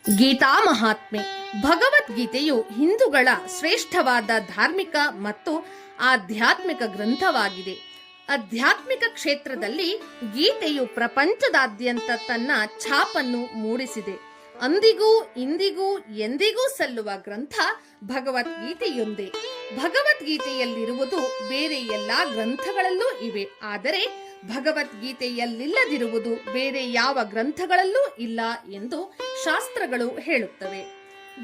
ಗೀತಾ ಮಹಾತ್ಮೆ. ಭಗವದ್ಗೀತೆಯು ಹಿಂದೂಗಳ ಶ್ರೇಷ್ಠವಾದ ಧಾರ್ಮಿಕ ಮತ್ತು ಆಧ್ಯಾತ್ಮಿಕ ಗ್ರಂಥವಾಗಿದೆ. ಆಧ್ಯಾತ್ಮಿಕ ಕ್ಷೇತ್ರದಲ್ಲಿ ಗೀತೆಯು ಪ್ರಪಂಚದಾದ್ಯಂತ ತನ್ನ ಛಾಪನ್ನು ಮೂಡಿಸಿದೆ. ಅಂದಿಗೂ ಇಂದಿಗೂ ಎಂದಿಗೂ ಸಲ್ಲುವ ಗ್ರಂಥ ಭಗವದ್ಗೀತೆಯೊಂದೇ. ಭಗವದ್ಗೀತೆಯಲ್ಲಿರುವುದು ಬೇರೆ ಎಲ್ಲಾ ಗ್ರಂಥಗಳಲ್ಲೂ ಇವೆ, ಆದರೆ ಭಗವದ್ಗೀತೆಯಲ್ಲಿಲ್ಲದಿರುವುದು ಬೇರೆ ಯಾವ ಗ್ರಂಥಗಳಲ್ಲೂ ಇಲ್ಲ ಎಂದು ಶಾಸ್ತ್ರಗಳು ಹೇಳುತ್ತವೆ.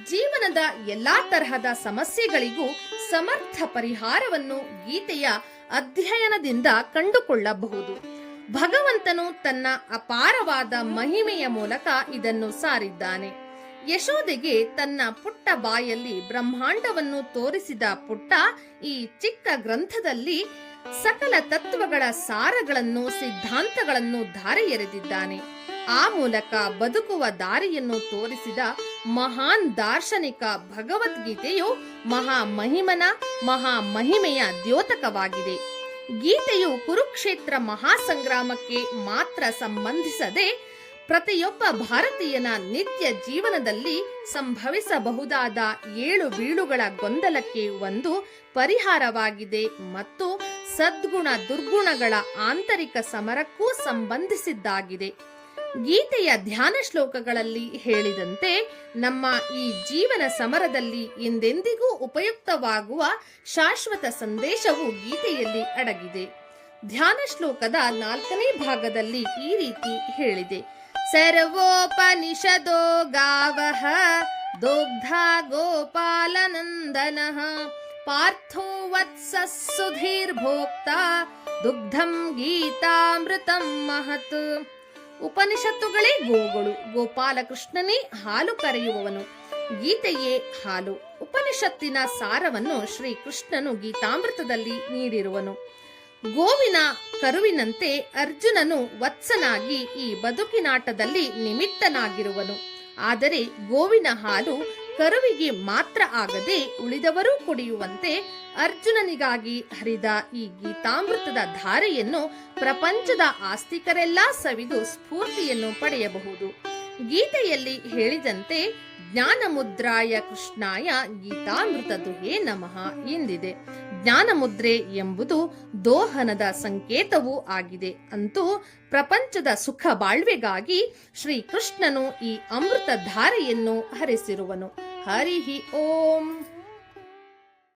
ಜೀವನದ ಎಲ್ಲಾ ತರಹದ ಸಮಸ್ಯೆಗಳಿಗೂ ಸಮರ್ಥ ಪರಿಹಾರವನ್ನು ಗೀತೆಯ ಅಧ್ಯಯನದಿಂದ ಕಂಡುಕೊಳ್ಳಬಹುದು. ಭಗವಂತನು ತನ್ನ ಅಪಾರವಾದ ಮಹಿಮೆಯ ಮೂಲಕ ಇದನ್ನು ಸಾರಿದ್ದಾನೆ. ಯಶೋದೆಗೆ ತನ್ನ ಪುಟ್ಟ ಬಾಯಲ್ಲಿ ಬ್ರಹ್ಮಾಂಡವನ್ನು ತೋರಿಸಿದ ಪುಟ್ಟ ಈ ಚಿಕ್ಕ ಗ್ರಂಥದಲ್ಲಿ ಸಕಲ ತತ್ವಗಳ ಸಾರಗಳನ್ನು, ಸಿದ್ಧಾಂತಗಳನ್ನು ಧಾರೆ ಎರೆದಿದ್ದಾನೆ. ಆ ಮೂಲಕ ಬದುಕುವ ದಾರಿಯನ್ನು ತೋರಿಸಿದ ಮಹಾನ್ ದಾರ್ಶನಿಕ ಭಗವದ್ಗೀತೆಯು ಮಹಾಮಹಿಮನ ಮಹಾಮಹಿಮೆಯ ದ್ಯೋತಕವಾಗಿದೆ. ಗೀತೆಯು ಕುರುಕ್ಷೇತ್ರ ಮಹಾಸಂಗ್ರಾಮಕ್ಕೆ ಮಾತ್ರ ಸಂಬಂಧಿಸದೆ ಪ್ರತಿಯೊಬ್ಬ ಭಾರತೀಯನ ನಿತ್ಯ ಜೀವನದಲ್ಲಿ ಸಂಭವಿಸಬಹುದಾದ ಏಳು ಬೀಳುಗಳ ಗೊಂದಲಕ್ಕೆ ಒಂದು ಪರಿಹಾರವಾಗಿದೆ ಮತ್ತು ಸದ್ಗುಣ ದುರ್ಗುಣಗಳ ಆಂತರಿಕ ಸಮರಕ್ಕೂ ಸಂಬಂಧಿಸಿದ್ದಾಗಿದೆ. ಗೀತೆಯ ಧ್ಯಾನ ಶ್ಲೋಕಗಳಲ್ಲಿ ಹೇಳಿದಂತೆ ನಮ್ಮ ಈ ಜೀವನ ಸಮರದಲ್ಲಿ ಎಂದೆಂದಿಗೂ ಉಪಯುಕ್ತವಾಗುವ ಶಾಶ್ವತ ಸಂದೇಶವು ಗೀತೆಯಲ್ಲಿ ಅಡಗಿದೆ. ಧ್ಯಾನ ಶ್ಲೋಕದ 4ನೇ ಭಾಗದಲ್ಲಿ ಈ ರೀತಿ ಹೇಳಿದೆ: ಸರ್ವೋಪನಿಷದೋ ಗಾವಃ ದೋಗ್ಧಾ ಗೋಪಾಲನಂದನಃ ಪಾರ್ಥೋ ವತ್ಸಃ ಸುಧೀರ್ಭೋಕ್ತಾ ದುಗ್ಧಂ ಗೀತಾಮೃತಂ ಮಹತ್. ಉಪನಿಷತ್ತುಗಳೇ ಗೋಗಳು, ಗೋಪಾಲಕೃಷ್ಣನೇ ಹಾಲು ಕರೆಯುವವನು, ಗೀತೆಯೇ ಹಾಲು. ಉಪನಿಷತ್ತಿನ ಸಾರವನ್ನು ಶ್ರೀಕೃಷ್ಣನು ಗೀತಾಮೃತದಲ್ಲಿ ನೀಡಿರುವನು. ಗೋವಿನ ಕರುವಿನಂತೆ ಅರ್ಜುನನು ವತ್ಸನಾಗಿ ಈ ಬದುಕಿನಾಟದಲ್ಲಿ ನಿಮಿತ್ತನಾಗಿರುವನು. ಆದರೆ ಗೋವಿನ ಹಾಲು ಕರುವಿಗೆ ಮಾತ್ರ ಆಗದೆ ಉಳಿದವರೂ ಕುಡಿಯುವಂತೆ ಅರ್ಜುನನಿಗಾಗಿ ಹರಿದ ಈ ಗೀತಾಮೃತದ ಧಾರೆಯನ್ನು ಪ್ರಪಂಚದ ಆಸ್ತಿಕರೆಲ್ಲ ಸವಿದು ಸ್ಫೂರ್ತಿಯನ್ನು ಪಡೆಯಬಹುದು. ಗೀತೆಯಲ್ಲಿ ಹೇಳಿದಂತೆ ಜ್ಞಾನಮುದ್ರಾಯ ಕೃಷ್ಣಾಯ ಗೀತಾಮೃತದುಹೇ ನಮಃ ಎಂದಿದೆ. ಜ್ಞಾನಮುದ್ರೆ ಎಂಬುದು ದೋಹನದ ಸಂಕೇತವೂ ಆಗಿದೆ. ಅಂತೂ ಪ್ರಪಂಚದ ಸುಖ ಬಾಳ್ವೆಗಾಗಿ ಶ್ರೀಕೃಷ್ಣನು ಈ ಅಮೃತ ಧಾರೆಯನ್ನು ಹರಿಸಿರುವನು. ಹರಿ ಓಂ.